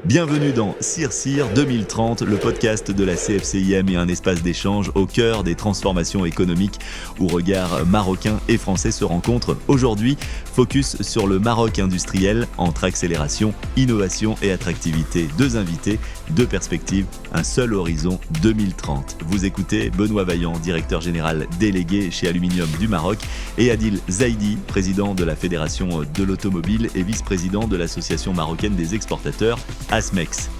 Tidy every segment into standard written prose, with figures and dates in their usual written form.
Bienvenue dans CIRCIR 2030, le podcast de la CFCIM et un espace d'échange au cœur des transformations économiques où regards marocains et français se rencontrent. Aujourd'hui, focus sur le Maroc industriel entre accélération, innovation et attractivité. Deux invités, deux perspectives, un seul horizon 2030. Vous écoutez Benoît Vaillant, directeur général délégué chez Aluminium du Maroc, et Adil Zaidi, président de la Fédération de l'automobile et vice-président de l'Association marocaine des exportateurs, ASMEX.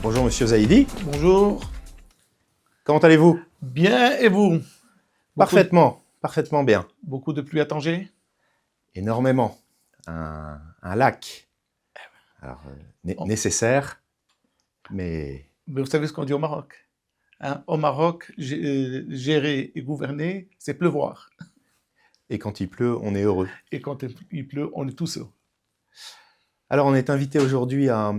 Bonjour Monsieur Zaidi. Bonjour. Comment allez-vous? Bien, et vous? Parfaitement bien. Beaucoup de pluie à Tanger? Énormément. Un lac. Alors, nécessaire, mais... Mais vous savez ce qu'on dit au Maroc? Au Maroc, gérer et gouverner, c'est pleuvoir. Et quand il pleut, on est heureux. Et quand il pleut, on est tous heureux. Alors, on est invité aujourd'hui à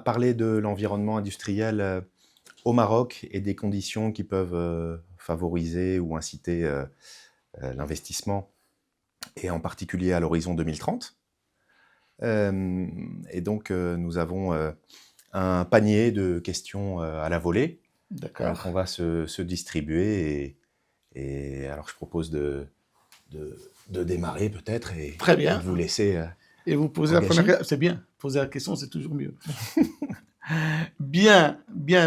parler de l'environnement industriel au Maroc et des conditions qui peuvent favoriser ou inciter l'investissement, et en particulier à l'horizon 2030. Et donc, nous avons un panier de questions à la volée. D'accord. On va se distribuer et alors je propose de démarrer peut-être et Très bien. de vous laisser... Et vous posez engagé. la première question. C'est bien. Poser la question, c'est toujours mieux. Bien,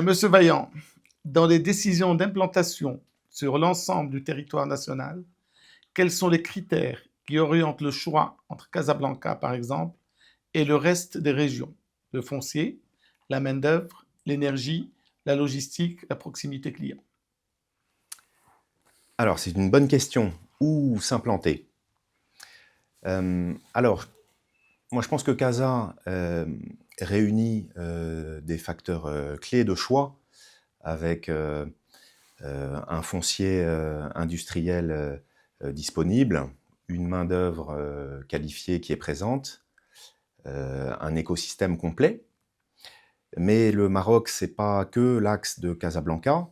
Monsieur Vaillant. Dans les décisions d'implantation sur l'ensemble du territoire national, quels sont les critères qui orientent le choix entre Casablanca, par exemple, et le reste des régions? Le foncier, la main-d'œuvre, l'énergie, la logistique, la proximité client. Alors, c'est une bonne question. Où s'implanter? Alors, moi, je pense que Casa réunit des facteurs clés de choix avec un foncier industriel disponible, une main-d'œuvre qualifiée qui est présente, un écosystème complet. Mais le Maroc, ce n'est pas que l'axe de Casablanca.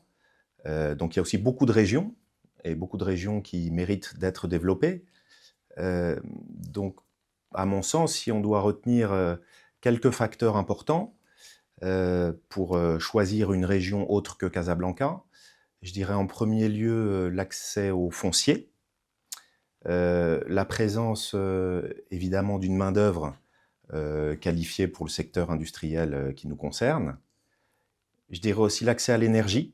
Donc, il y a aussi beaucoup de régions, et beaucoup de régions qui méritent d'être développées. Donc, à mon sens, si on doit retenir quelques facteurs importants pour choisir une région autre que Casablanca, je dirais en premier lieu l'accès au foncier, la présence évidemment d'une main-d'œuvre qualifiée pour le secteur industriel qui nous concerne. Je dirais aussi l'accès à l'énergie,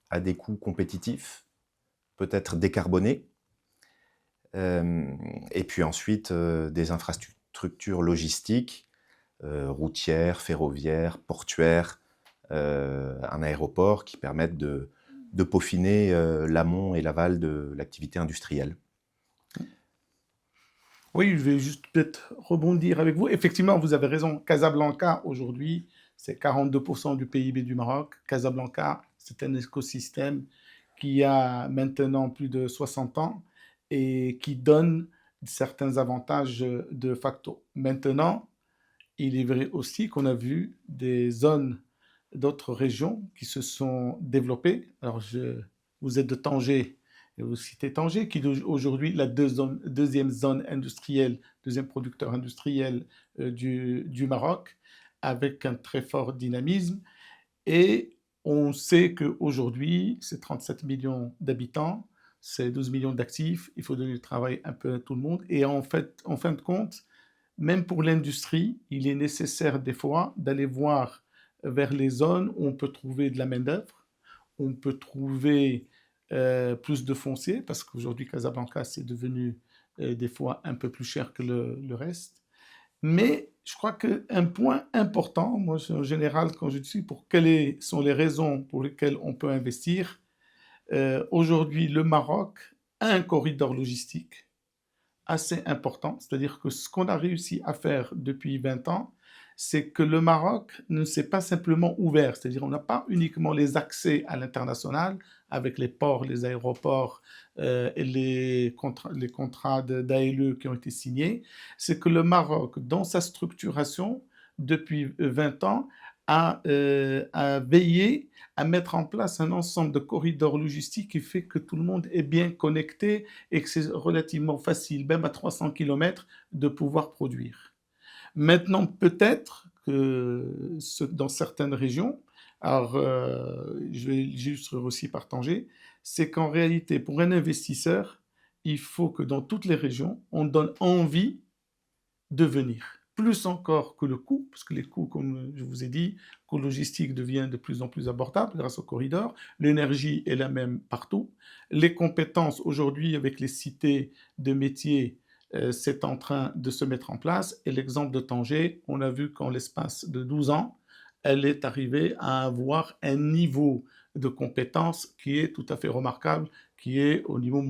à des coûts compétitifs, peut-être décarbonés. Et puis ensuite, des infrastructures logistiques, routières, ferroviaires, portuaires, un aéroport qui permettent de peaufiner l'amont et l'aval de l'activité industrielle. Oui, je vais juste peut-être rebondir avec vous. Effectivement, vous avez raison. Casablanca, aujourd'hui, c'est 42% du PIB du Maroc. Casablanca, c'est un écosystème qui a maintenant plus de 60 ans et qui donne certains avantages de facto. Maintenant, il est vrai aussi qu'on a vu des zones d'autres régions qui se sont développées. Alors, vous êtes de Tanger, et vous citez Tanger, qui est aujourd'hui la deuxième zone industrielle, deuxième producteur industriel du Maroc, avec un très fort dynamisme. Et on sait qu'aujourd'hui, c'est 37 millions d'habitants, c'est 12 millions d'actifs, il faut donner du travail un peu à tout le monde. Et en fin de compte, même pour l'industrie, il est nécessaire des fois d'aller voir vers les zones où on peut trouver de la main-d'œuvre, on peut trouver plus de foncier, parce qu'aujourd'hui, Casablanca, c'est devenu des fois un peu plus cher que le reste. Mais je crois qu'un point important, moi en général, quand je dis pour quelles sont les raisons pour lesquelles on peut investir, aujourd'hui, le Maroc a un corridor logistique assez important, c'est-à-dire que ce qu'on a réussi à faire depuis 20 ans, c'est que le Maroc ne s'est pas simplement ouvert, c'est-à-dire on n'a pas uniquement les accès à l'international avec les ports, les aéroports et les contrats d'ALE qui ont été signés, c'est que le Maroc, dans sa structuration, depuis 20 ans, a veillé à mettre en place un ensemble de corridors logistiques qui fait que tout le monde est bien connecté et que c'est relativement facile, même à 300 km, de pouvoir produire. Maintenant, peut-être dans certaines régions, alors je vais illustrer aussi par Tanger, c'est qu'en réalité, pour un investisseur, il faut que dans toutes les régions, on donne envie de venir. Plus encore que le coût, parce que les coûts, comme je vous ai dit, le coût logistique devient de plus en plus abordable grâce au corridor. L'énergie est la même partout. Les compétences, aujourd'hui, avec les cités de métiers, c'est en train de se mettre en place. Et l'exemple de Tanger, on a vu qu'en l'espace de 12 ans, elle est arrivée à avoir un niveau de compétences qui est tout à fait remarquable, qui est au niveau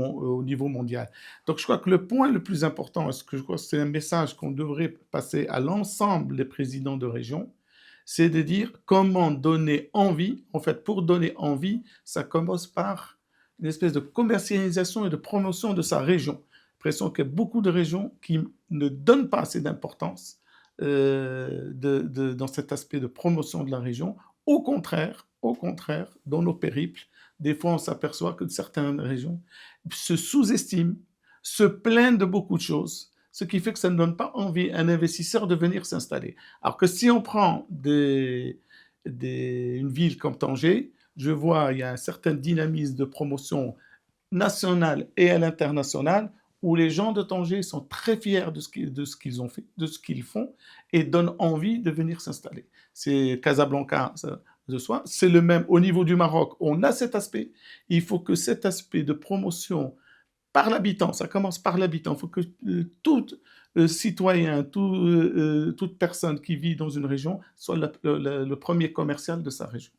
mondial. Donc je crois que le point le plus important, est-ce que je crois que c'est un message qu'on devrait passer à l'ensemble des présidents de région, c'est de dire comment donner envie. En fait, pour donner envie, ça commence par une espèce de commercialisation et de promotion de sa région. J'ai l'impression qu'il y a beaucoup de régions qui ne donnent pas assez d'importance dans cet aspect de promotion de la région. Au contraire, dans nos périples, des fois on s'aperçoit que certaines régions se sous-estiment, se plaignent de beaucoup de choses, ce qui fait que ça ne donne pas envie à un investisseur de venir s'installer. Alors que si on prend une ville comme Tanger, je vois il y a un certain dynamisme de promotion nationale et à l'international, où les gens de Tanger sont très fiers de ce qu'ils ont fait, de ce qu'ils font, et donnent envie de venir s'installer. C'est Casablanca de soi. C'est le même au niveau du Maroc. On a cet aspect. Il faut que cet aspect de promotion par l'habitant, ça commence par l'habitant. Il faut que tout citoyen, toute personne qui vit dans une région soit le premier commercial de sa région.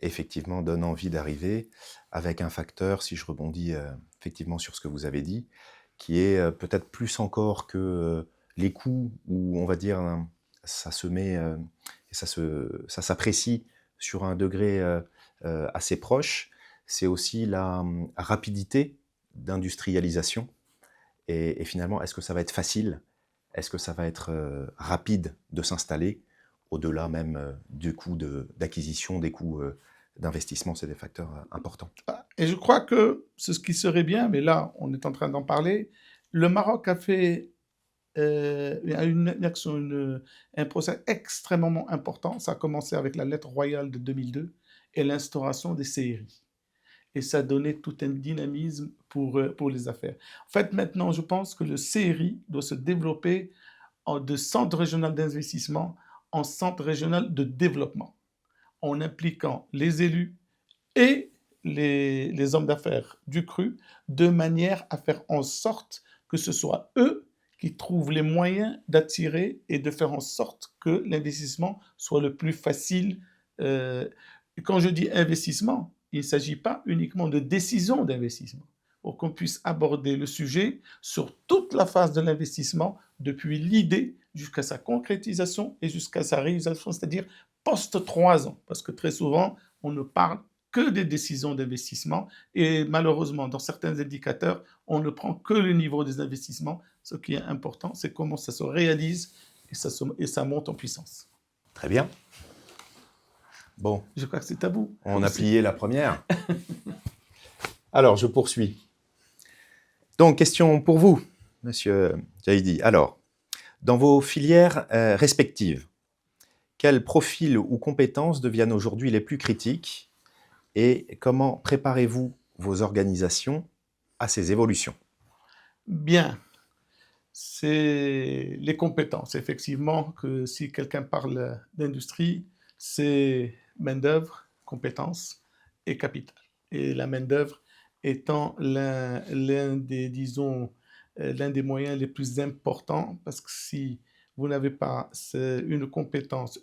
Effectivement, donne envie d'arriver avec un facteur, si je rebondis effectivement sur ce que vous avez dit, qui est peut-être plus encore que les coûts, où on va dire ça se met et ça s'apprécie sur un degré assez proche. C'est aussi la rapidité d'industrialisation et finalement, est-ce que ça va être facile? Est-ce que ça va être rapide de s'installer au-delà même du coût d'acquisition, des coûts d'investissement? C'est des facteurs importants. Et je crois que c'est ce qui serait bien, mais là, on est en train d'en parler. Le Maroc a fait une action, un procès extrêmement important. Ça a commencé avec la lettre royale de 2002 et l'instauration des CRI. Et ça a donné tout un dynamisme pour les affaires. En fait, maintenant, je pense que le CRI doit se développer de centre régional d'investissement en centre régional de développement, en impliquant les élus et les hommes d'affaires du cru, de manière à faire en sorte que ce soit eux qui trouvent les moyens d'attirer et de faire en sorte que l'investissement soit le plus facile. Quand je dis investissement, il ne s'agit pas uniquement de décision d'investissement, pour qu'on puisse aborder le sujet sur toute la phase de l'investissement, depuis l'idée jusqu'à sa concrétisation et jusqu'à sa réalisation, c'est-à-dire post-3 ans, parce que très souvent, on ne parle que des décisions d'investissement et malheureusement, dans certains indicateurs, on ne prend que le niveau des investissements. Ce qui est important, c'est comment ça se réalise et ça monte en puissance. Très bien. Bon. Je crois que c'est à vous. On a plié la première. Alors, je poursuis. Donc, question pour vous, Monsieur Jaïdi. Alors, dans vos filières respectives, quels profils ou compétences deviennent aujourd'hui les plus critiques et comment préparez-vous vos organisations à ces évolutions? Bien, c'est les compétences. Effectivement, que si quelqu'un parle d'industrie, c'est main-d'œuvre, compétences et capital. Et la main-d'œuvre étant l'un des moyens les plus importants, parce que si vous n'avez pas une compétence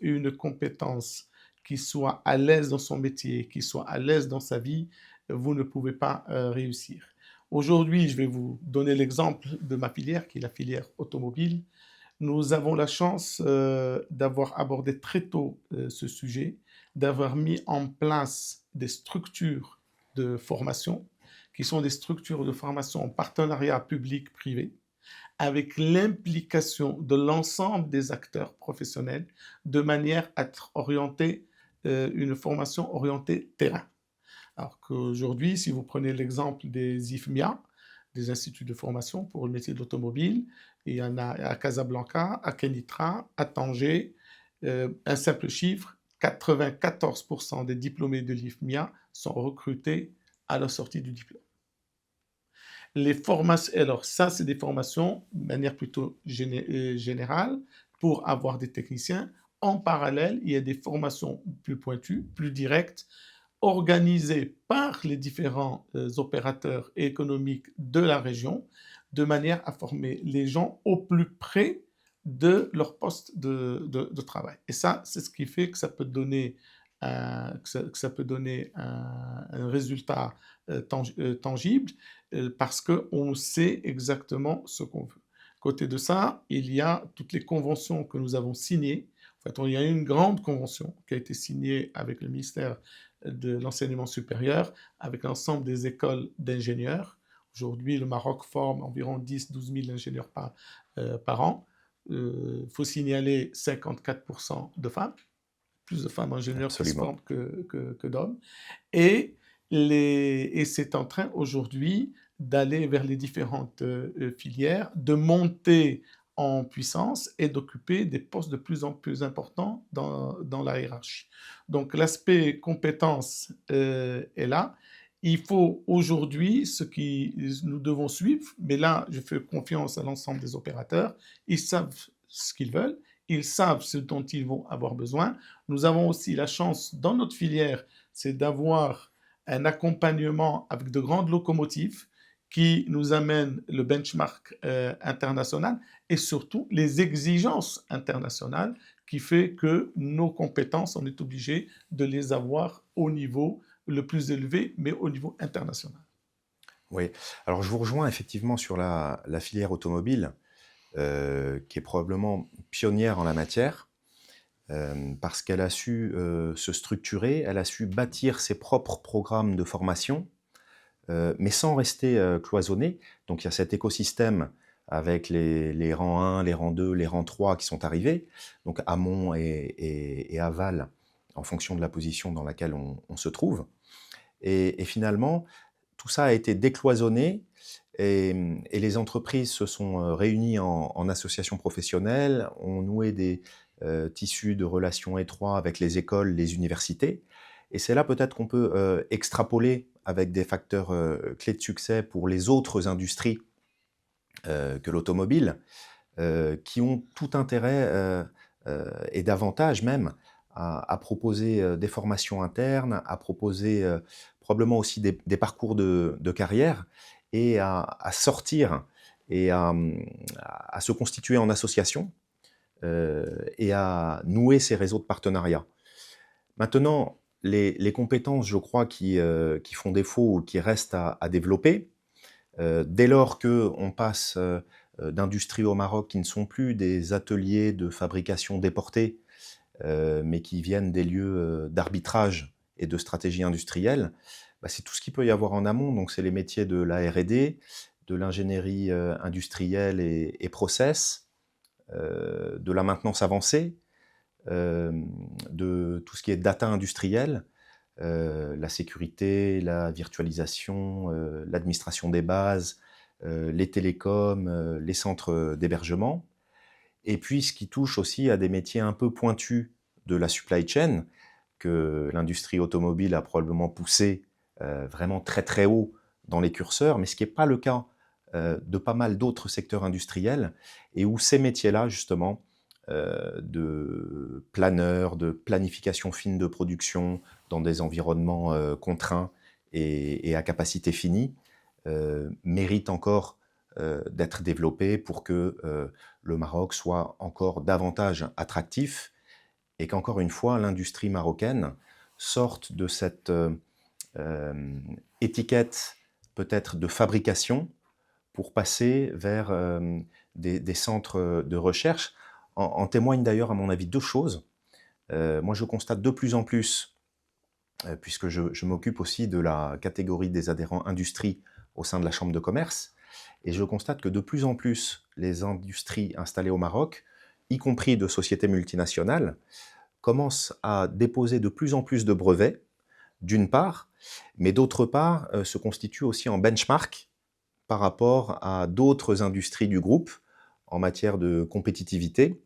qui soit à l'aise dans son métier, qui soit à l'aise dans sa vie, vous ne pouvez pas réussir. Aujourd'hui, je vais vous donner l'exemple de ma filière, qui est la filière automobile. Nous avons la chance d'avoir abordé très tôt ce sujet, d'avoir mis en place des structures de formation, qui sont des structures de formation en partenariat public-privé, avec l'implication de l'ensemble des acteurs professionnels, de manière à être orienté, une formation orientée terrain. Alors qu'aujourd'hui, si vous prenez l'exemple des IFMIA, des instituts de formation pour le métier de l'automobile, il y en a à Casablanca, à Kenitra, à Tanger, Un simple chiffre, 94% des diplômés de l'IFMIA sont recrutés à la sortie du diplôme. Les formations, alors ça, c'est des formations de manière plutôt générale pour avoir des techniciens. En parallèle, il y a des formations plus pointues, plus directes, organisées par les différents opérateurs économiques de la région, de manière à former les gens au plus près de leur poste de travail. Et ça, c'est ce qui fait que ça peut donner, que ça peut donner un résultat tangible parce qu'on sait exactement ce qu'on veut. Côté de ça, il y a toutes les conventions que nous avons signées. En fait, il y a une grande convention qui a été signée avec le ministère de l'enseignement supérieur, avec l'ensemble des écoles d'ingénieurs. Aujourd'hui, le Maroc forme environ 10-12 000 ingénieurs par an. Il faut signaler 54% de femmes, plus de femmes ingénieurs qui se forment que d'hommes. Et c'est en train aujourd'hui d'aller vers les différentes filières, de monter en puissance et d'occuper des postes de plus en plus importants dans la hiérarchie. Donc l'aspect compétence est là. Il faut aujourd'hui nous devons suivre, mais là je fais confiance à l'ensemble des opérateurs, ils savent ce qu'ils veulent, ils savent ce dont ils vont avoir besoin. Nous avons aussi la chance dans notre filière, c'est d'avoir un accompagnement avec de grandes locomotives qui nous amènent le benchmark international et surtout les exigences internationales qui fait que nos compétences, on est obligé de les avoir au niveau le plus élevé, mais au niveau international. Oui, alors je vous rejoins effectivement sur la filière automobile, qui est probablement pionnière en la matière, parce qu'elle a su se structurer, elle a su bâtir ses propres programmes de formation, mais sans rester cloisonnée. Donc il y a cet écosystème avec les rangs 1, les rangs 2, les rangs 3 qui sont arrivés, donc amont et aval, en fonction de la position dans laquelle on se trouve. Et finalement, tout ça a été décloisonné et les entreprises se sont réunies en associations professionnelles, ont noué des tissus de relations étroits avec les écoles, les universités. Et c'est là peut-être qu'on peut extrapoler avec des facteurs clés de succès pour les autres industries que l'automobile, qui ont tout intérêt et davantage même à proposer des formations internes, à proposer probablement aussi des parcours de carrière et à sortir et à se constituer en association et à nouer ces réseaux de partenariat. Maintenant, les compétences, je crois, qui font défaut ou qui restent à développer, dès lors qu'on passe d'industries au Maroc qui ne sont plus des ateliers de fabrication déportés, mais qui viennent des lieux d'arbitrage et de stratégie industrielle, c'est tout ce qu'il peut y avoir en amont. Donc c'est les métiers de la R&D, de l'ingénierie industrielle et process, de la maintenance avancée, de tout ce qui est data industrielle, la sécurité, la virtualisation, l'administration des bases, les télécoms, les centres d'hébergement. Et puis ce qui touche aussi à des métiers un peu pointus de la supply chain, que l'industrie automobile a probablement poussé vraiment très très haut dans les curseurs, mais ce qui n'est pas le cas de pas mal d'autres secteurs industriels, et où ces métiers-là, justement, de planeurs, de planification fine de production dans des environnements contraints et à capacité finie, méritent encore d'être développés pour que le Maroc soit encore davantage attractif et qu'encore une fois, l'industrie marocaine sorte de cette étiquette peut-être de fabrication pour passer vers des centres de recherche. En témoignent d'ailleurs, à mon avis, deux choses. Moi, je constate de plus en plus, puisque je m'occupe aussi de la catégorie des adhérents industrie au sein de la Chambre de commerce, et je constate que de plus en plus, les industries installées au Maroc, y compris de sociétés multinationales, commencent à déposer de plus en plus de brevets, d'une part, mais d'autre part, se constituent aussi en benchmark par rapport à d'autres industries du groupe en matière de compétitivité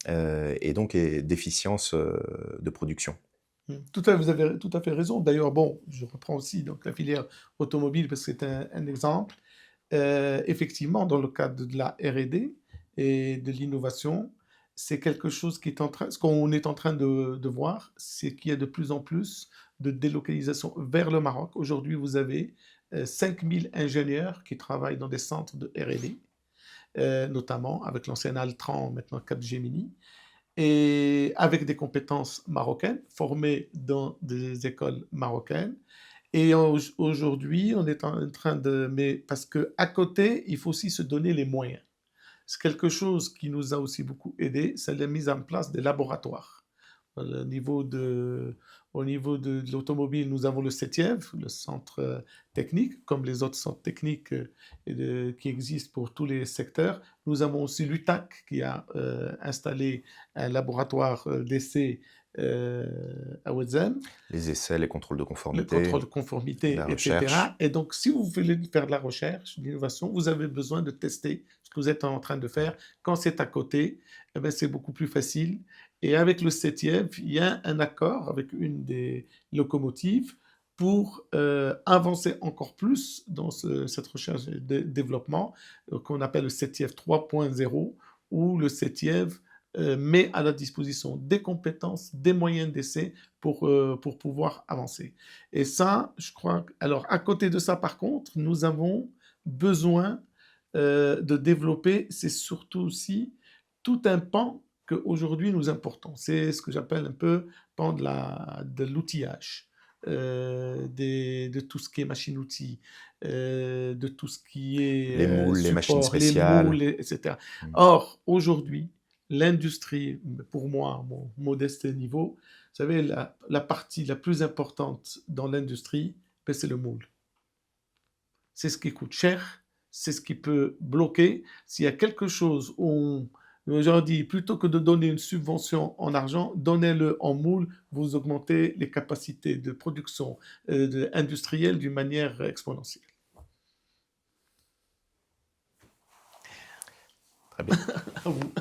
et donc d'efficience de production. Vous avez tout à fait raison. D'ailleurs, bon, je reprends aussi donc, la filière automobile parce que c'est un exemple. Effectivement, dans le cadre de la R&D et de l'innovation, c'est quelque chose qui est en train, ce qu'on est en train de voir, c'est qu'il y a de plus en plus de délocalisation vers le Maroc. Aujourd'hui, vous avez 5000 ingénieurs qui travaillent dans des centres de R&D, notamment avec l'ancien Altran, maintenant Capgemini, et avec des compétences marocaines, formées dans des écoles marocaines. Et aujourd'hui, on est en train de... Mais parce qu'à côté, il faut aussi se donner les moyens. C'est quelque chose qui nous a aussi beaucoup aidé, c'est la mise en place des laboratoires. Au niveau de l'automobile, nous avons le CETIEV, le centre technique, comme les autres centres techniques qui existent pour tous les secteurs. Nous avons aussi l'UTAC qui a installé un laboratoire d'essai à Ouedzem, Les essais, les contrôles de le conformité, contrôle de conformité, la etc. recherche. Et donc, si vous voulez faire de la recherche, de l'innovation, vous avez besoin de tester ce que vous êtes en train de faire. Quand c'est à côté, eh ben, c'est beaucoup plus facile. Et avec le CETIEV, il y a un accord avec une des locomotives pour avancer encore plus dans cette recherche et développement qu'on appelle le CETIEV 3.0, où le CETIEV met à la disposition des compétences, des moyens d'essai pour pouvoir avancer. Et ça, je crois... Alors, à côté de ça, par contre, nous avons besoin de développer, c'est surtout aussi tout un pan qu'aujourd'hui nous importons. C'est ce que j'appelle un peu pan de l'outillage. De tout ce qui est machine-outil, de tout ce qui est Les moules, les machines support, les spéciales. moules, etc. Mm. Or, aujourd'hui, l'industrie, pour moi, à mon modeste niveau, vous savez, la partie la plus importante dans l'industrie, ben, c'est le moule. C'est ce qui coûte cher, c'est ce qui peut bloquer. S'il y a quelque chose où j'en dis, plutôt que de donner une subvention en argent, donnez-le en moule, vous augmentez les capacités de production industrielle d'une manière exponentielle. Très bien. À vous.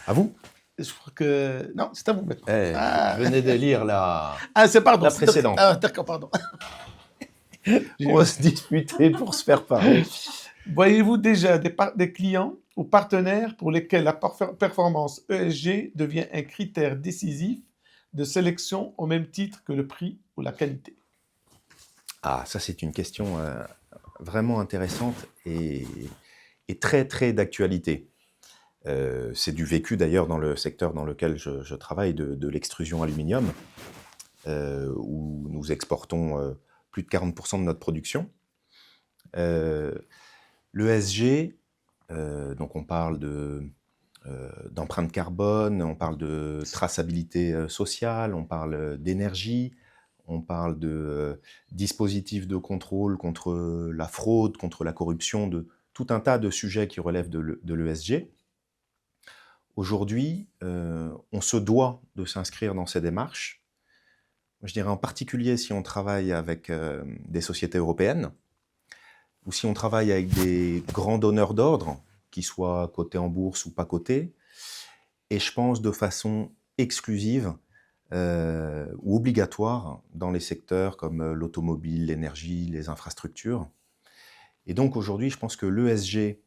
À vous? Je crois que... Non, c'est à vous maintenant. Je venais de lire la c'est pardon. la précédente. D'accord, pardon. On va se disputer pour se faire parler. Voyez-vous déjà des clients ou partenaires pour lesquels la performance ESG devient un critère décisif de sélection au même titre que le prix ou la qualité? Ah, ça c'est une question vraiment intéressante et très très d'actualité. C'est du vécu d'ailleurs dans le secteur dans lequel je travaille, de l'extrusion aluminium, où nous exportons plus de 40% de notre production. L'ESG, donc on parle d'empreinte carbone, on parle de traçabilité sociale, on parle d'énergie, on parle de dispositifs de contrôle contre la fraude, contre la corruption, de tout un tas de sujets qui relèvent de l'ESG. Aujourd'hui, on se doit de s'inscrire dans ces démarches. Je dirais en particulier si on travaille avec des sociétés européennes, ou si on travaille avec des grands donneurs d'ordre, qui soient cotés en bourse ou pas cotés, et je pense de façon exclusive ou obligatoire dans les secteurs comme l'automobile, l'énergie, les infrastructures. Et donc aujourd'hui, je pense que l'ESG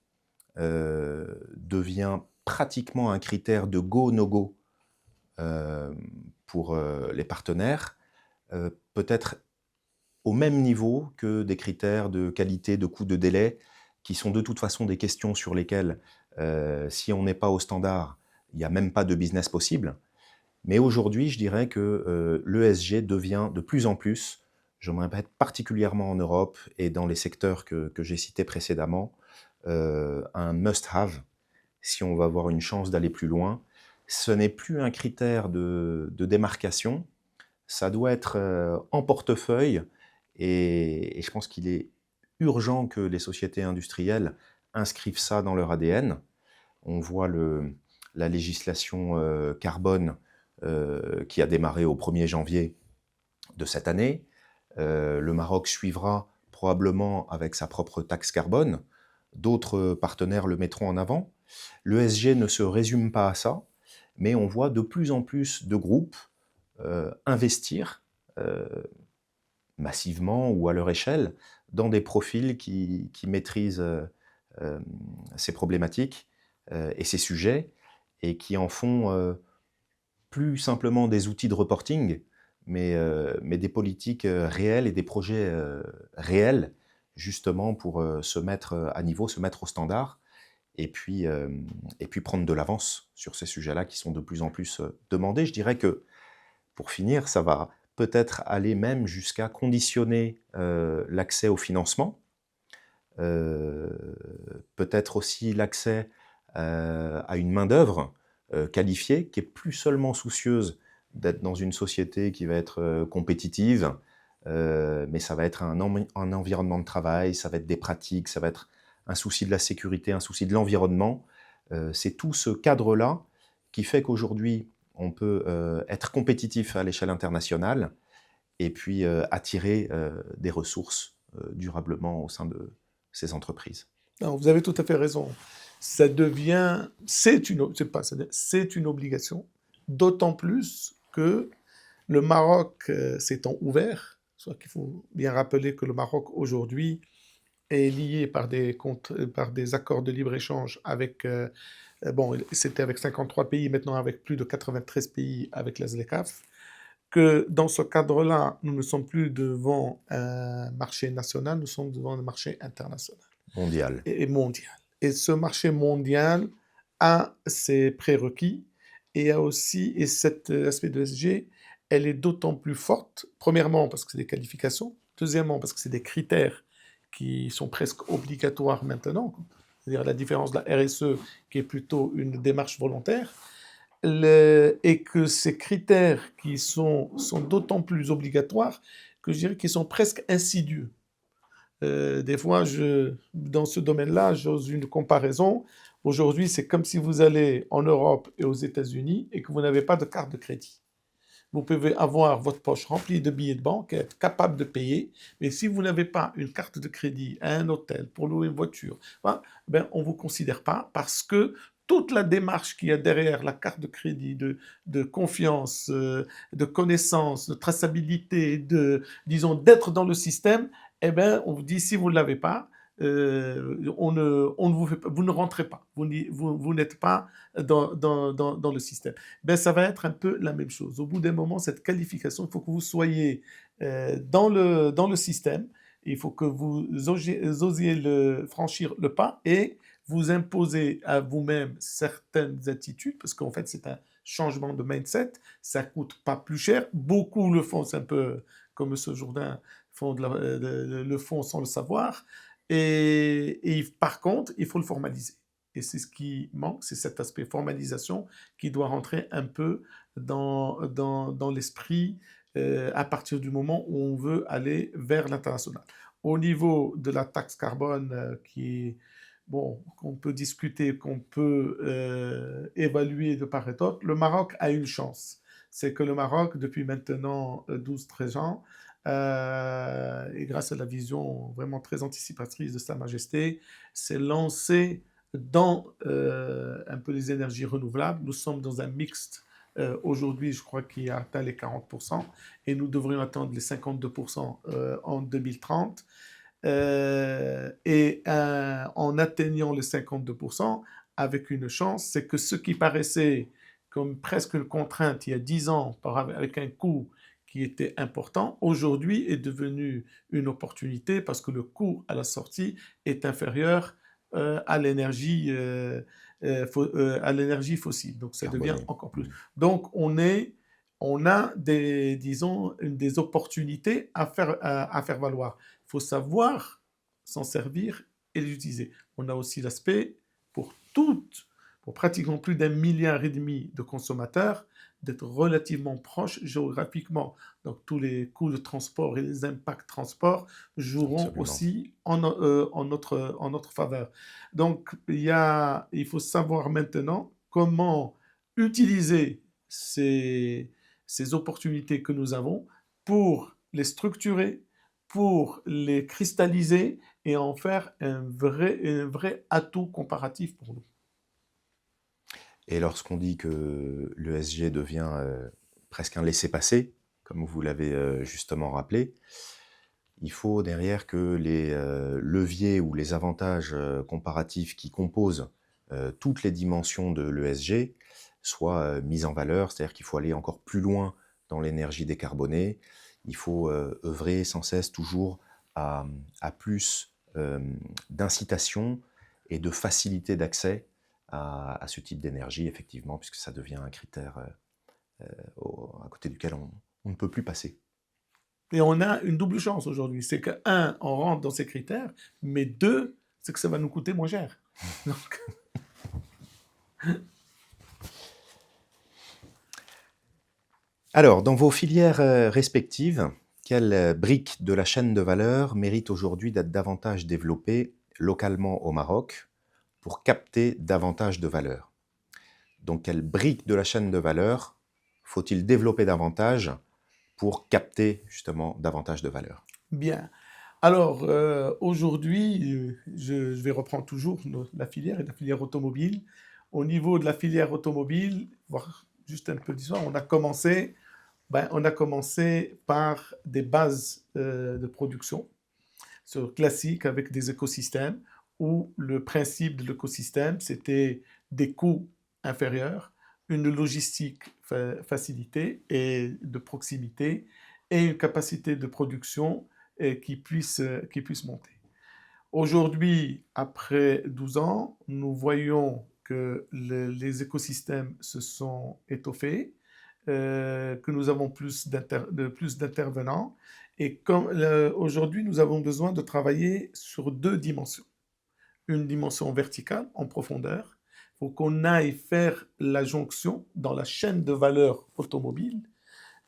devient pratiquement un critère de go, no-go pour les partenaires, peut-être au même niveau que des critères de qualité, de coût, de délai, qui sont de toute façon des questions sur lesquelles, si on n'est pas au standard, il n'y a même pas de business possible. Mais aujourd'hui, je dirais que l'ESG devient de plus en plus, je me répète, particulièrement en Europe et dans les secteurs que j'ai cités précédemment, un must-have si on va avoir une chance d'aller plus loin. Ce n'est plus un critère de démarcation, ça doit être en portefeuille, et je pense qu'il est urgent que les sociétés industrielles inscrivent ça dans leur ADN. On voit la législation carbone qui a démarré au 1er janvier de cette année. Le Maroc suivra probablement avec sa propre taxe carbone. D'autres partenaires le mettront en avant. L'ESG ne se résume pas à ça, mais on voit de plus en plus de groupes investir massivement ou à leur échelle dans des profils qui maîtrisent ces problématiques et ces sujets et qui en font plus simplement des outils de reporting, mais des politiques réelles et des projets réels, justement pour se mettre à niveau, se mettre au standard, et puis prendre de l'avance sur ces sujets-là qui sont de plus en plus demandés. Je dirais que, pour finir, ça va peut-être aller même jusqu'à conditionner l'accès au financement, peut-être aussi l'accès à une main-d'œuvre qualifiée, qui est plus seulement soucieuse d'être dans une société qui va être compétitive, mais ça va être un environnement de travail, ça va être des pratiques, ça va être un souci de la sécurité, un souci de l'environnement. C'est tout ce cadre-là qui fait qu'aujourd'hui, on peut être compétitif à l'échelle internationale et puis attirer des ressources durablement au sein de ces entreprises. Non, vous avez tout à fait raison. Ça devient, c'est une obligation, d'autant plus que le Maroc s'étant ouvert, soit qu'il faut bien rappeler que le Maroc aujourd'hui est lié par des accords de libre-échange avec, bon, c'était avec 53 pays, maintenant avec plus de 93 pays avec la ZLECAf, que dans ce cadre-là, nous ne sommes plus devant un marché national, nous sommes devant un marché international Mondial. et mondial. Et ce marché mondial a ses prérequis et a aussi, et cet aspect de SG, elle est d'autant plus forte, premièrement parce que c'est des qualifications, deuxièmement parce que c'est des critères qui sont presque obligatoires maintenant, c'est-à-dire la différence de la RSE qui est plutôt une démarche volontaire, et que ces critères qui sont d'autant plus obligatoires que je dirais qu'ils sont presque insidieux. Des fois, dans ce domaine-là, j'ose une comparaison. Aujourd'hui, c'est comme si vous allez en Europe et aux États-Unis et que vous n'avez pas de carte de crédit. Vous pouvez avoir votre poche remplie de billets de banque, être capable de payer, mais si vous n'avez pas une carte de crédit à un hôtel pour louer une voiture, ben, on ne vous considère pas parce que toute la démarche qu'il y a derrière la carte de crédit, de confiance, de connaissance, de traçabilité, disons, d'être dans le système, eh ben, on vous dit si vous ne l'avez pas, on ne vous fait pas, vous ne rentrez pas, vous n'êtes pas dans le système. Ben, ça va être un peu la même chose. Au bout d'un moment, cette qualification, il faut que vous soyez dans le système, il faut que vous osiez franchir le pas et vous imposer à vous-même certaines attitudes, parce qu'en fait, c'est un changement de mindset, ça ne coûte pas plus cher. Beaucoup le font, c'est un peu comme M. Jourdain le font sans le savoir. Et par contre, il faut le formaliser. Et c'est ce qui manque, c'est cet aspect formalisation qui doit rentrer un peu dans l'esprit à partir du moment où on veut aller vers l'international. Au niveau de la taxe carbone qui est, bon, qu'on peut discuter, qu'on peut évaluer de part et d'autre, le Maroc a une chance. C'est que le Maroc, depuis maintenant 12-13 ans, et grâce à la vision vraiment très anticipatrice de Sa Majesté, s'est lancé dans un peu les énergies renouvelables. Nous sommes dans un mixte aujourd'hui, je crois qu'il a atteint les 40%, et nous devrions atteindre les 52% en 2030. En atteignant les 52%, avec une chance, c'est que ce qui paraissait comme presque une contrainte il y a 10 ans, avec un coût qui était important, aujourd'hui est devenu une opportunité parce que le coût à la sortie est inférieur à l'énergie fossile. Donc ça devient encore plus. Donc on a des opportunités à faire valoir. Il faut savoir s'en servir et les utiliser. On a aussi l'aspect pour pratiquement plus d'1,5 milliard de consommateurs, d'être relativement proche géographiquement. Donc tous les coûts de transport et les impacts transport joueront Absolument. aussi en notre faveur. Donc il faut savoir maintenant comment utiliser ces opportunités que nous avons pour les structurer, pour les cristalliser et en faire un vrai atout comparatif pour nous. Et lorsqu'on dit que l'ESG devient presque un laissez-passer, comme vous l'avez justement rappelé, il faut derrière que les leviers ou les avantages comparatifs qui composent toutes les dimensions de l'ESG soient mis en valeur, c'est-à-dire qu'il faut aller encore plus loin dans l'énergie décarbonée, il faut œuvrer sans cesse toujours à plus d'incitation et de facilité d'accès à ce type d'énergie, effectivement, puisque ça devient un critère à côté duquel on ne peut plus passer. Et on a une double chance aujourd'hui. C'est que, un, on rentre dans ces critères, mais deux, c'est que ça va nous coûter moins cher. Donc, Alors, dans vos filières respectives, quelle brique de la chaîne de valeur mérite aujourd'hui d'être davantage développée localement au Maroc pour capter davantage de valeur? Donc, quelle brique de la chaîne de valeur faut-il développer davantage pour capter justement davantage de valeur? bien. Alors, aujourd'hui, je vais reprendre toujours la filière et la filière automobile. Au niveau de la filière automobile, voir juste un peu d'histoire, on a commencé par des bases de production classiques avec des écosystèmes où le principe de l'écosystème, c'était des coûts inférieurs, une logistique facilitée et de proximité et une capacité de production qui puisse monter. Aujourd'hui, après 12 ans, nous voyons que les écosystèmes se sont étoffés, que nous avons plus d'intervenants. Et aujourd'hui, nous avons besoin de travailler sur deux dimensions. Une dimension verticale, en profondeur. Il faut qu'on aille faire la jonction dans la chaîne de valeur automobile,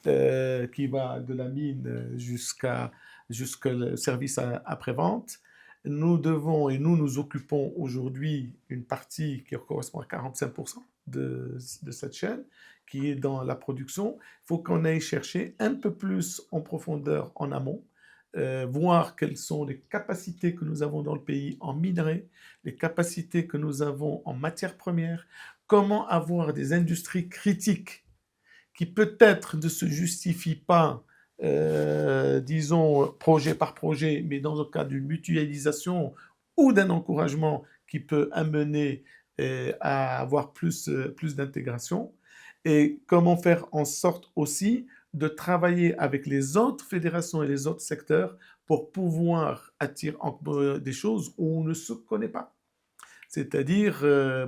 qui va de la mine jusqu'au service après-vente. Nous devons, et nous occupons aujourd'hui une partie qui correspond à 45% de cette chaîne, qui est dans la production. Il faut qu'on aille chercher un peu plus en profondeur en amont, voir quelles sont les capacités que nous avons dans le pays en minerais, les capacités que nous avons en matières premières, comment avoir des industries critiques qui peut-être ne se justifient pas, disons, projet par projet, mais dans le cas d'une mutualisation ou d'un encouragement qui peut amener à avoir plus d'intégration. Et comment faire en sorte aussi de travailler avec les autres fédérations et les autres secteurs pour pouvoir attirer des choses où on ne se connaît pas. C'est-à-dire,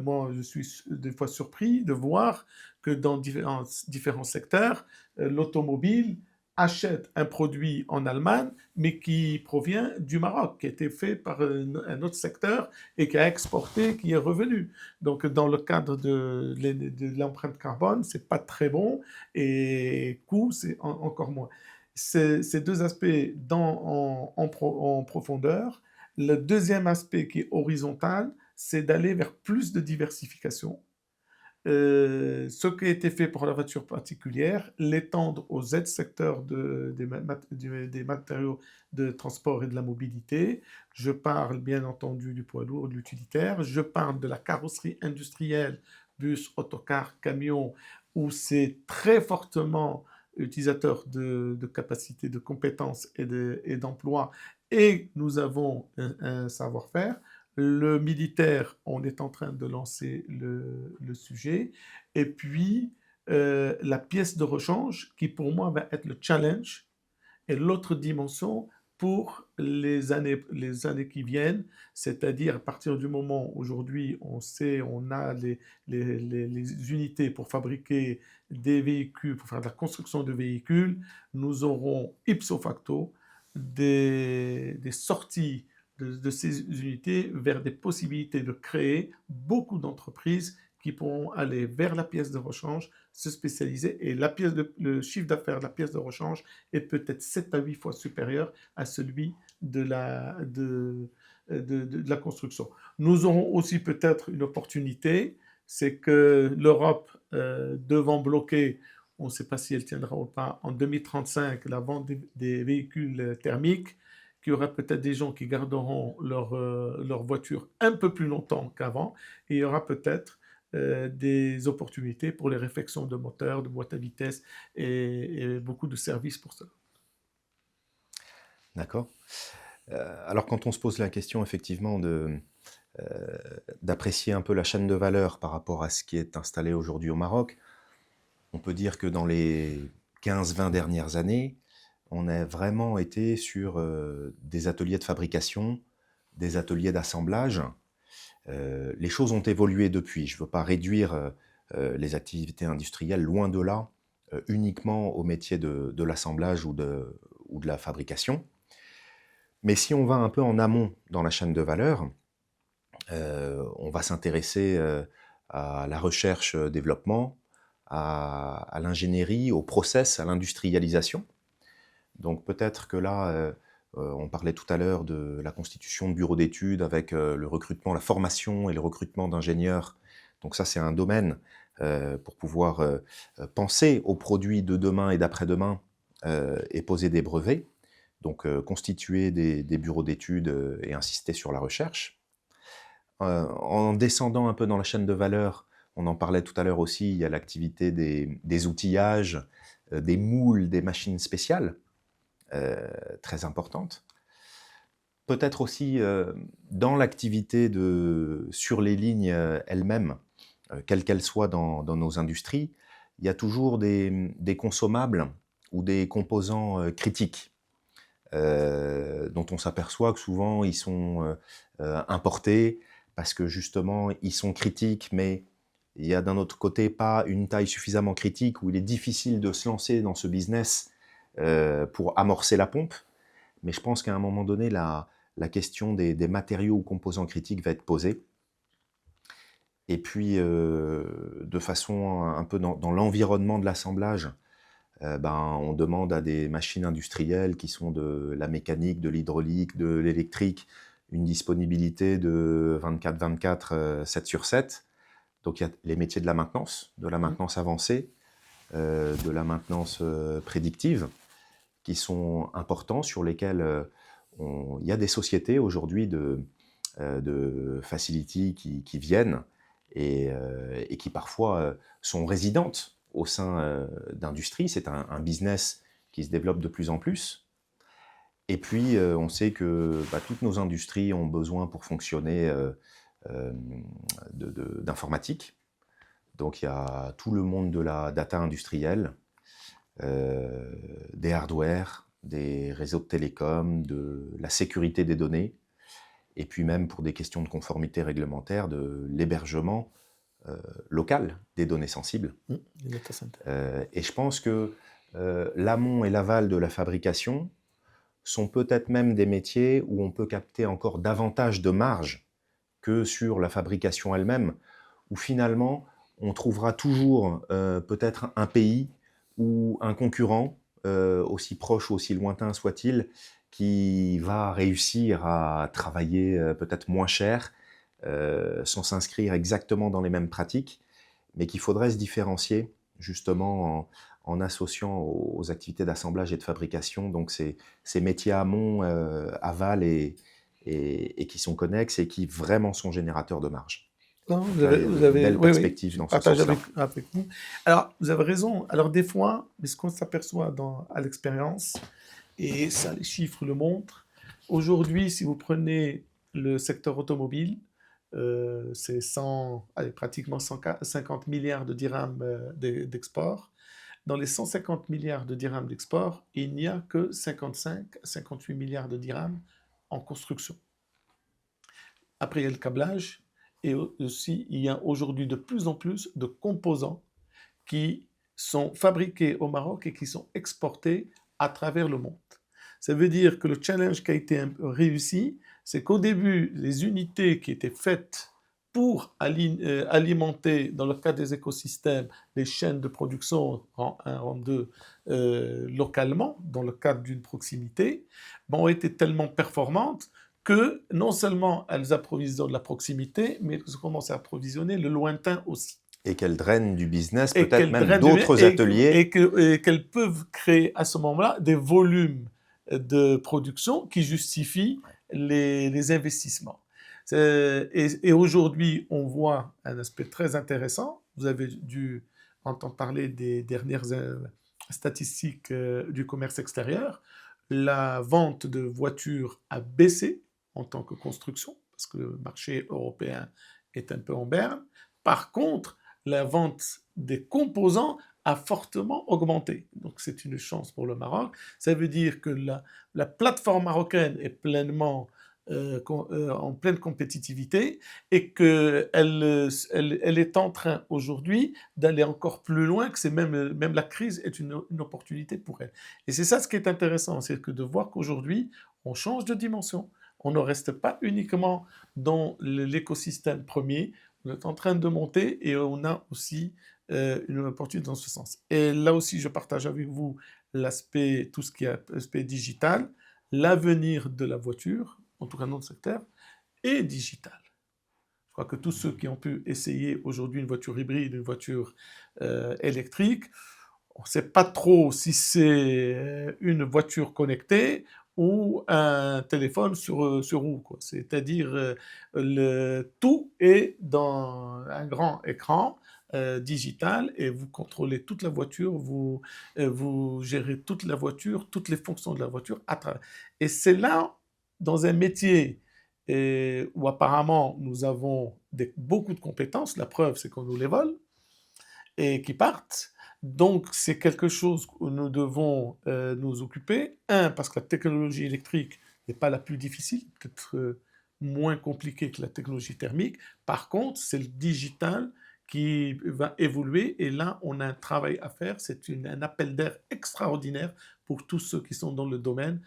moi, je suis des fois surpris de voir que dans différents secteurs, l'automobile achète un produit en Allemagne, mais qui provient du Maroc, qui a été fait par un autre secteur et qui a exporté, qui est revenu. Donc, dans le cadre de l'empreinte carbone, c'est pas très bon et coût, c'est encore moins. Ces deux aspects en profondeur. Le deuxième aspect qui est horizontal, c'est d'aller vers plus de diversification. Ce qui a été fait pour la voiture particulière, l'étendre aux aides secteurs des matériaux de transport et de la mobilité. Je parle bien entendu du poids lourd, de l'utilitaire. Je parle de la carrosserie industrielle, bus, autocar, camion, où c'est très fortement utilisateur de capacités, de compétences et d'emploi. Et nous avons un savoir-faire. Le militaire, on est en train de lancer le sujet. Et puis, la pièce de rechange, qui pour moi va être le challenge, et l'autre dimension pour les années qui viennent, c'est-à-dire à partir du moment où aujourd'hui on sait, on a les unités pour fabriquer des véhicules, pour faire de la construction de véhicules, nous aurons ipso facto des sorties de ces unités vers des possibilités de créer beaucoup d'entreprises qui pourront aller vers la pièce de rechange, se spécialiser, et le chiffre d'affaires de la pièce de rechange est peut-être 7 à 8 fois supérieur à celui de la construction. Nous aurons aussi peut-être une opportunité, c'est que l'Europe, devant bloquer, on ne sait pas si elle tiendra ou pas, en 2035, la vente des véhicules thermiques, qu'il y aura peut-être des gens qui garderont leur voiture un peu plus longtemps qu'avant, et il y aura peut-être des opportunités pour les réfections de moteurs, de boîtes à vitesse et beaucoup de services pour ça. D'accord. Alors quand on se pose la question effectivement d'apprécier un peu la chaîne de valeur par rapport à ce qui est installé aujourd'hui au Maroc, on peut dire que dans les 15-20 dernières années, on a vraiment été sur des ateliers de fabrication, des ateliers d'assemblage. Les choses ont évolué depuis. Je ne veux pas réduire les activités industrielles, loin de là, uniquement au métier de l'assemblage ou de la fabrication. Mais si on va un peu en amont dans la chaîne de valeur, on va s'intéresser à la recherche-développement, à l'ingénierie, au process, à l'industrialisation. Donc peut-être que là, on parlait tout à l'heure de la constitution de bureaux d'études avec le recrutement, la formation et le recrutement d'ingénieurs. Donc ça, c'est un domaine pour pouvoir penser aux produits de demain et d'après-demain et poser des brevets. Donc constituer des bureaux d'études et insister sur la recherche. En descendant un peu dans la chaîne de valeur, on en parlait tout à l'heure aussi, il y a l'activité des outillages, des moules, des machines spéciales, très importante. Peut-être aussi dans l'activité sur les lignes elles-mêmes, quelles qu'elles soient dans nos industries, il y a toujours des consommables ou des composants critiques dont on s'aperçoit que souvent ils sont importés parce que justement ils sont critiques, mais il y a d'un autre côté pas une taille suffisamment critique où il est difficile de se lancer dans ce business pour amorcer la pompe. Mais je pense qu'à un moment donné, la question des matériaux ou composants critiques va être posée. Et puis, de façon un peu dans l'environnement de l'assemblage, on demande à des machines industrielles qui sont de la mécanique, de l'hydraulique, de l'électrique, une disponibilité de 24/24, 7/7. Donc il y a les métiers de la maintenance avancée, de la maintenance prédictive, qui sont importants, sur lesquels il y a des sociétés aujourd'hui de facility qui viennent et qui parfois sont résidentes au sein d'industries. C'est un business qui se développe de plus en plus. Et puis, on sait que toutes nos industries ont besoin pour fonctionner d'informatique. Donc, il y a tout le monde de la data industrielle, des hardware, des réseaux de télécom, de la sécurité des données, et puis même pour des questions de conformité réglementaire, de l'hébergement local des données sensibles. Et je pense que l'amont et l'aval de la fabrication sont peut-être même des métiers où on peut capter encore davantage de marge que sur la fabrication elle-même, où finalement on trouvera toujours peut-être un pays ou un concurrent, aussi proche ou aussi lointain soit-il, qui va réussir à travailler peut-être moins cher, sans s'inscrire exactement dans les mêmes pratiques, mais qu'il faudrait se différencier justement en associant aux activités d'assemblage et de fabrication, donc ces métiers amont, aval et qui sont connexes et qui vraiment sont générateurs de marge. Non, vous avez belle perspective dans ce sens-là. avec nous. Alors, vous avez raison. Alors, des fois, mais ce qu'on s'aperçoit à l'expérience, et ça, les chiffres le montrent, aujourd'hui, si vous prenez le secteur automobile, c'est pratiquement 150 milliards de dirhams d'export. Dans les 150 milliards de dirhams d'export, il n'y a que 55-58 milliards de dirhams en construction. Après, il y a le câblage. Et aussi, il y a aujourd'hui de plus en plus de composants qui sont fabriqués au Maroc et qui sont exportés à travers le monde. Ça veut dire que le challenge qui a été réussi, c'est qu'au début, les unités qui étaient faites pour alimenter, dans le cadre des écosystèmes, les chaînes de production rang 1, rang 2, localement, dans le cadre d'une proximité, ont été tellement performantes que non seulement elles approvisionnent la proximité, mais elles commencent à approvisionner le lointain aussi. Et qu'elles drainent du business, peut-être même d'autres ateliers. Et qu'elles peuvent créer à ce moment-là des volumes de production qui justifient les investissements. Et aujourd'hui, on voit un aspect très intéressant. Vous avez dû entendre parler des dernières statistiques du commerce extérieur. La vente de voitures a baissé en tant que construction, parce que le marché européen est un peu en berne. Par contre, la vente des composants a fortement augmenté. Donc c'est une chance pour le Maroc. Ça veut dire que la plateforme marocaine est pleinement en pleine compétitivité et qu'elle elle est en train aujourd'hui d'aller encore plus loin, que même la crise est une opportunité pour elle. Et c'est ça ce qui est intéressant, c'est que de voir qu'aujourd'hui, on change de dimension. On ne reste pas uniquement dans l'écosystème premier, on est en train de monter et on a aussi une opportunité dans ce sens. Et là aussi, je partage avec vous l'aspect, tout ce qui est aspect digital, l'avenir de la voiture, en tout cas dans notre secteur, est digital. Je crois que tous ceux qui ont pu essayer aujourd'hui une voiture hybride, une voiture électrique, on ne sait pas trop si c'est une voiture connectée ou un téléphone sur roue, quoi. C'est-à-dire tout est dans un grand écran digital et vous contrôlez toute la voiture, vous gérez toute la voiture, toutes les fonctions de la voiture à travers. Et c'est là, dans un métier où apparemment nous avons beaucoup de compétences, la preuve c'est qu'on nous les vole et qui partent. Donc c'est quelque chose où nous devons nous occuper. Un, parce que la technologie électrique n'est pas la plus difficile, peut-être moins compliquée que la technologie thermique. Par contre, c'est le digital qui va évoluer et là on a un travail à faire. C'est un appel d'air extraordinaire pour tous ceux qui sont dans le domaine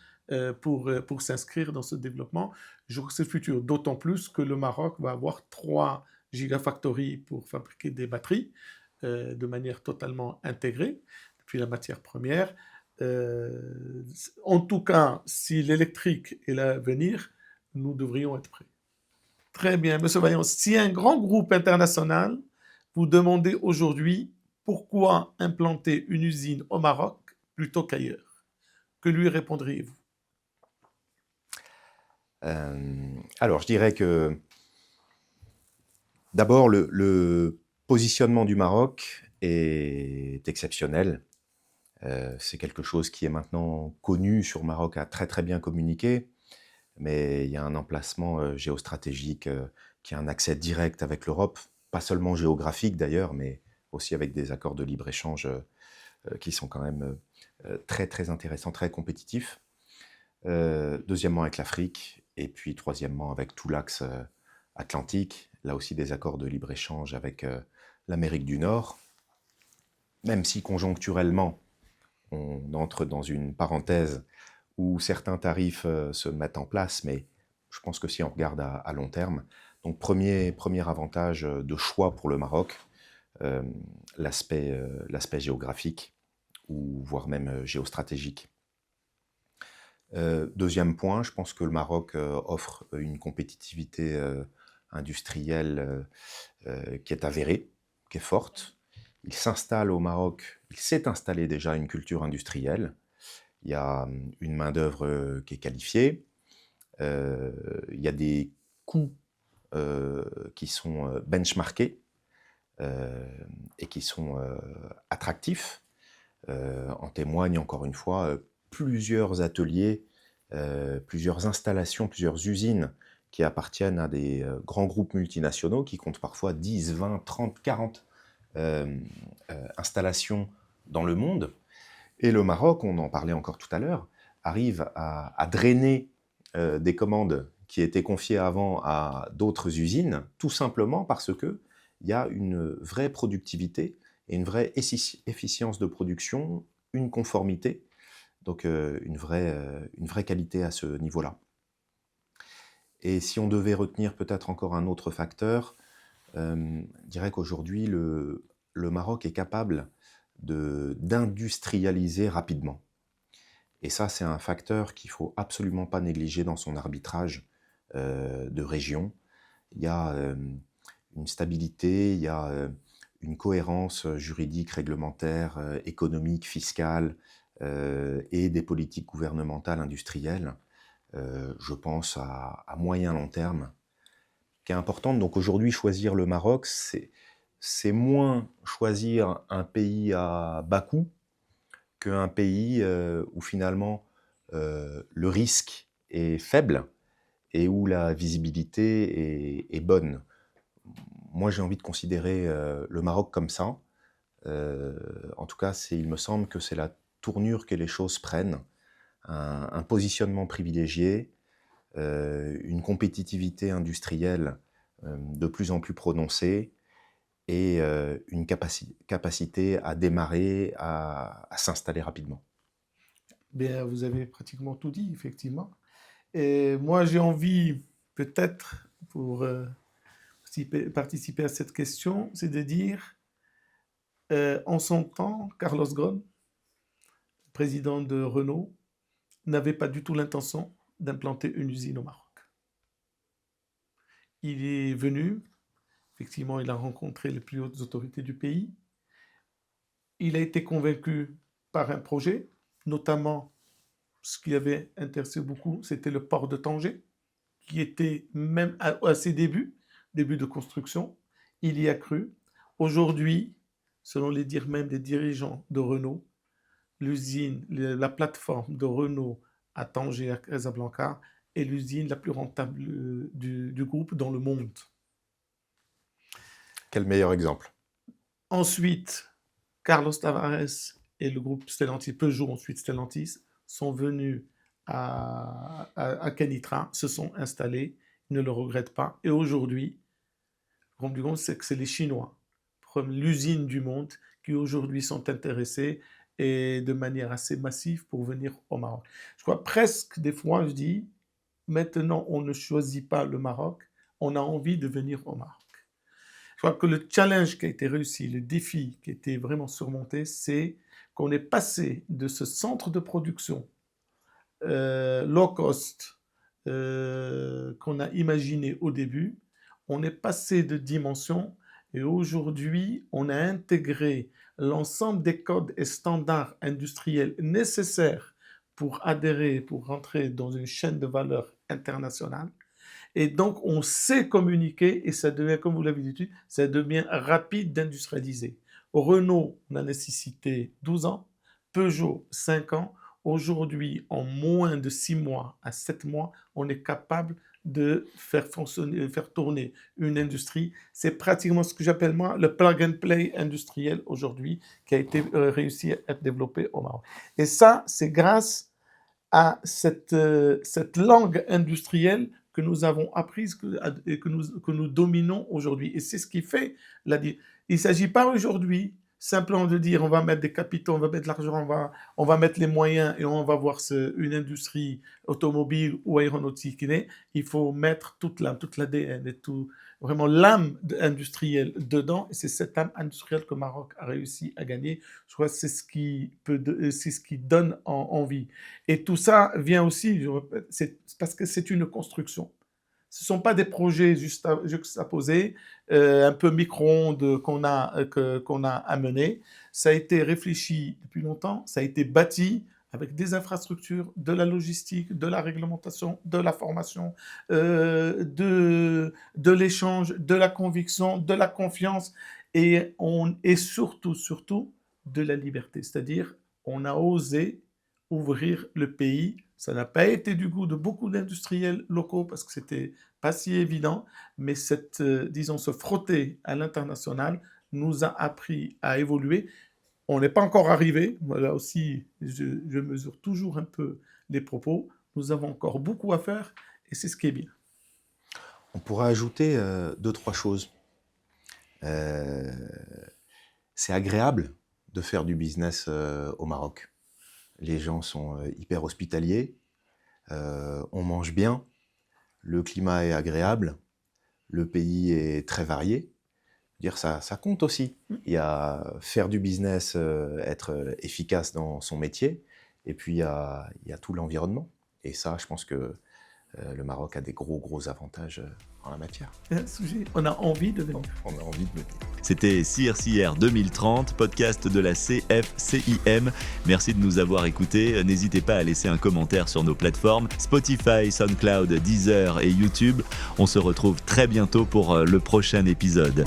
pour s'inscrire dans ce développement. Je crois que c'est le futur, d'autant plus que le Maroc va avoir 3 gigafactories pour fabriquer des batteries de manière totalement intégrée, depuis la matière première. En tout cas, si l'électrique est l'avenir, nous devrions être prêts. Très bien, Monsieur Vaillant. Si un grand groupe international vous demandait aujourd'hui pourquoi implanter une usine au Maroc plutôt qu'ailleurs, que lui répondriez-vous? Alors, je dirais que d'abord, le positionnement du Maroc est exceptionnel. C'est quelque chose qui est maintenant connu sur Maroc, a très très bien communiqué, mais il y a un emplacement géostratégique qui a un accès direct avec l'Europe, pas seulement géographique d'ailleurs, mais aussi avec des accords de libre-échange qui sont quand même très très intéressants, très compétitifs. Deuxièmement avec l'Afrique, et puis troisièmement avec tout l'axe atlantique, là aussi des accords de libre-échange avec l'Amérique du Nord, même si conjoncturellement on entre dans une parenthèse où certains tarifs se mettent en place, mais je pense que si on regarde à long terme, donc premier avantage de choix pour le Maroc, l'aspect géographique, ou voire même géostratégique. Deuxième point, je pense que le Maroc offre une compétitivité industrielle qui est avérée, qui est forte. Il s'installe au Maroc, il s'est installé déjà une culture industrielle. Il y a une main-d'œuvre qui est qualifiée. Il y a des coûts qui sont benchmarkés et qui sont attractifs. En témoignent encore une fois plusieurs ateliers, plusieurs installations, plusieurs usines qui appartiennent à des grands groupes multinationaux qui comptent parfois 10, 20, 30, 40 installations dans le monde. Et le Maroc, on en parlait encore tout à l'heure, arrive à drainer des commandes qui étaient confiées avant à d'autres usines, tout simplement parce qu'il y a une vraie productivité et une vraie efficience de production, une conformité, donc une vraie qualité à ce niveau-là. Et si on devait retenir peut-être encore un autre facteur, je dirais qu'aujourd'hui, le Maroc est capable d'industrialiser rapidement. Et ça, c'est un facteur qu'il ne faut absolument pas négliger dans son arbitrage de région. Il y a une stabilité, il y a une cohérence juridique, réglementaire, économique, fiscale et des politiques gouvernementales industrielles, je pense à moyen long terme, qui est importante. Donc aujourd'hui, choisir le Maroc, c'est moins choisir un pays à bas coût qu'un pays où finalement le risque est faible et où la visibilité est bonne. Moi, j'ai envie de considérer le Maroc comme ça. En tout cas, il me semble que c'est la tournure que les choses prennent. Un positionnement privilégié, une compétitivité industrielle de plus en plus prononcée et une capacité à démarrer, à s'installer rapidement. Bien, vous avez pratiquement tout dit, effectivement. Et moi, j'ai envie, peut-être, pour participer à cette question, c'est de dire, en son temps, Carlos Ghosn, président de Renault, n'avait pas du tout l'intention d'implanter une usine au Maroc. Il est venu, effectivement, il a rencontré les plus hautes autorités du pays. Il a été convaincu par un projet, notamment ce qui avait intéressé beaucoup, c'était le port de Tanger, qui était même à ses débuts de construction. Il y a cru. Aujourd'hui, selon les dires même des dirigeants de Renault, l'usine, la plateforme de Renault à Tanger, à Casablanca, est l'usine la plus rentable du groupe dans le monde. Quel meilleur exemple? Ensuite, Carlos Tavares et le groupe Stellantis, Peugeot, ensuite Stellantis, sont venus à Kenitra, se sont installés, ils ne le regrettent pas. Et aujourd'hui, le compte du compte, c'est que c'est les Chinois, l'usine du monde, qui aujourd'hui sont intéressés et de manière assez massive pour venir au Maroc. Je crois presque, des fois, je dis, maintenant, on ne choisit pas le Maroc, on a envie de venir au Maroc. Je crois que le challenge qui a été réussi, le défi qui a été vraiment surmonté, c'est qu'on est passé de ce centre de production low cost qu'on a imaginé au début, on est passé de dimension et aujourd'hui, on a intégré l'ensemble des codes et standards industriels nécessaires pour adhérer, pour rentrer dans une chaîne de valeur internationale. Et donc, on sait communiquer et ça devient, comme vous l'avez dit, ça devient rapide d'industrialiser. Renault, on a nécessité 12 ans, Peugeot, 5 ans. Aujourd'hui, en moins de 6 mois à 7 mois, on est capable de faire fonctionner, de faire tourner une industrie. C'est pratiquement ce que j'appelle moi le plug and play industriel aujourd'hui qui a été réussi à être développé au Maroc. Et ça, c'est grâce à cette langue industrielle que nous avons apprise et que nous dominons aujourd'hui. Et c'est ce qui fait il ne s'agit pas aujourd'hui simplement de dire on va mettre des capitaux, on va mettre de l'argent, on va mettre les moyens et on va voir une industrie automobile ou aéronautique. Il faut mettre toute l'ADN et tout, vraiment l'âme industrielle dedans. Et c'est cette âme industrielle que le Maroc a réussi à gagner. Je crois que c'est ce qui donne envie. Et tout ça vient aussi, c'est parce que c'est une construction. Ce ne sont pas des projets juxtaposés, un peu micro-ondes qu'on a amenés. Ça a été réfléchi depuis longtemps, ça a été bâti avec des infrastructures, de la logistique, de la réglementation, de la formation, de l'échange, de la conviction, de la confiance et surtout de la liberté. C'est-à-dire, on a osé ouvrir le pays. Ça n'a pas été du goût de beaucoup d'industriels locaux parce que c'était pas si évident, mais se frotter à l'international nous a appris à évoluer. On n'est pas encore arrivé. Là aussi, je mesure toujours un peu les propos. Nous avons encore beaucoup à faire et c'est ce qui est bien. On pourra ajouter 2-3 choses. C'est agréable de faire du business au Maroc. Les gens sont hyper hospitaliers, on mange bien, le climat est agréable, le pays est très varié. Ça compte aussi. Il y a faire du business, être efficace dans son métier, et puis il y a tout l'environnement. Et ça, je pense que le Maroc a des gros avantages en la matière. On a envie de venir. On a envie de venir. C'était CIRCR 2030, podcast de la CFCIM. Merci de nous avoir écoutés. N'hésitez pas à laisser un commentaire sur nos plateformes Spotify, SoundCloud, Deezer et YouTube. On se retrouve très bientôt pour le prochain épisode.